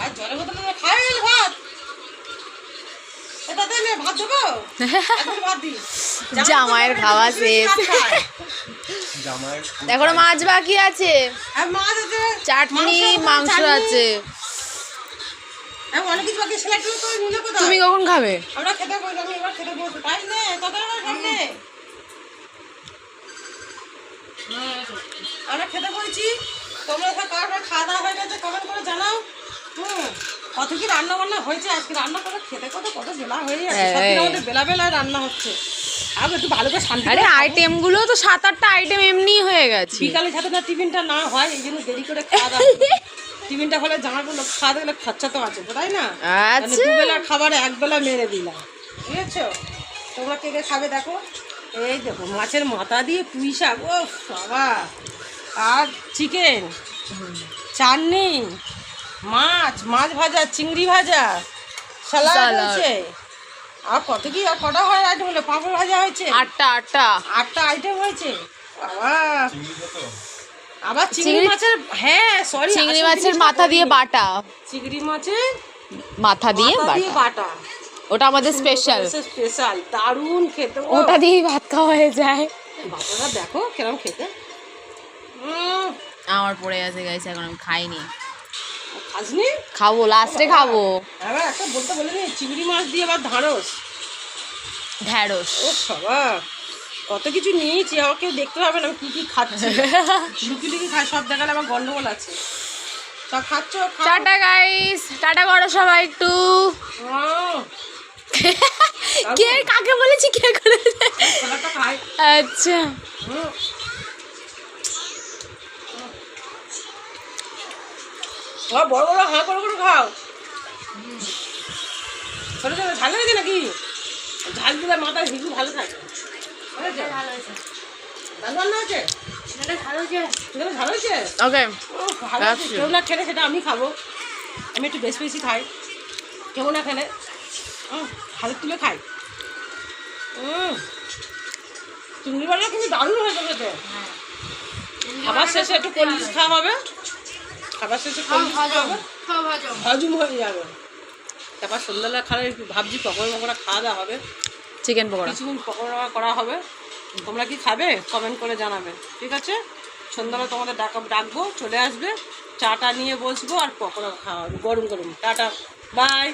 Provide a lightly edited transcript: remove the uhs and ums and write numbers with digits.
আর জলের বোতলে খাই ভাত, এটাতে ভাত দেবো, ভাত দিই। জামাইয়ের খাওয়া শেষ, এখনো মাছ বাকি আছে, মাছ আছে, চাটনি, মাংস আছে। অনেক কিছু বাকি, সিলেক্ট করে নিলে কোথায়? তুমি কখন খাবে? আমরা খেতে বসে, আমি এবার খেতে বসবো। তাই নে, তোদের সামনে আমরা খেতে বলছি। তোমরা কার খাওয়া দাওয়া হয়ে গেছে কমেন্ট করে জানাও। কত কি রান্না বান্না হয়েছে আজকে, রান্না করে খেতে কত বেলা হয়ে যাচ্ছে, সবদিন আমাদের বেলা বেলায় রান্না হচ্ছে। আর একটু ভালো করে শান্তি। আরে আইটেম গুলো তো 7-8টা আইটেম এমনি হয়ে গেছে। বিকালে সাথে না টিফিনটা না হয়, এই জন্য দেরি করে খাওয়া দাওয়া। টিফিনটা হলে জামাগুলো খাওয়া গেলে খরচা তো আছে, তাই না? দুবেলা খাবারে একবেলা মেরে দিলাম, বুঝেছো? তোমরা কে কে খাবে দেখো। এই দেখো মাছের মাথা দিয়ে পুঁই শাক, ও বাবা, আর চিকেন, চাটনি, মাছ ভাজা, চিংড়ি ভাজা, স্যালাড হয়েছে। আর কত কি, আর কটা হয় আইটেম হলো? পাঁপড় ভাজা হয়েছে, 8টা আইটেম হয়েছে বাবা। আবার চিংড়ি মাছের, হ্যাঁ সরি, চিংড়ি মাছের মাথা দিয়ে বাটা, চিংড়ি মাছের মাথা দিয়ে বাটা, ওটা আমাদের স্পেশাল, দারুণ খেতে। ওটা দিয়েই ভাত খাওয়া হয়ে যায়। বাবারা দেখো কিরম খেতে। আমার পড়ে আছে গাইস, এখন আমি খাইনি। খাসনি? খাবো, লাস্টে খাবো। এবার একটা বলতে বলে নি, চিংড়ি মাছ দিয়ে আবার ঢ্যাঁড়স। ও বাবা, কত কিছু নিয়েছি, আমার কেউ দেখতে পাবে না আমি কি কি খাচ্ছি। লুকি খাই, সব দেখালে আমার গন্ডগোল আছে। তা খাচ্ছ? টাটা গাইস, টাটা করো সবাই একটু। কে কাকে বলেছি, কে করেছে? আচ্ছা, বড় বড় হাঁ করে খাও। ছোটো ছোটো ঝাল লেগেছে নাকি? ঝাল দিলে মাথায় হিগু ভালো থাকে। ভালো হয়েছে? ভালো হয়েছে? ওকে, কেউ না খেলে সেটা আমি খাবো, আমি একটু বেশি খাই। কেউ না খেলে হাতের তুলে খাই। চিংড়ি মাছটা কিন্তু দারুণ হয়েছে খেতে। খাবার শেষে একটু কোল্ড ড্রিঙ্কস খাওয়া হবে, খাবার শেষে কোল্ড ড্রিঙ্কস খাওয়া হবে, হজম হয়ে যাবে। তারপর সন্ধ্যাবেলা খালে একটু ভাবছি পকোড়া খাওয়া দাওয়া হবে, চিকেন পকোড়া, পকোড়া করা হবে। তোমরা কি খাবে কমেন্ট করে জানাবে, ঠিক আছে? সন্ধ্যাবেলা তোমাদের ডাকবো, চলে আসবে, চাটা নিয়ে বসবো আর পকোড়া খাওয়া হবে গরম গরম। Tata, by.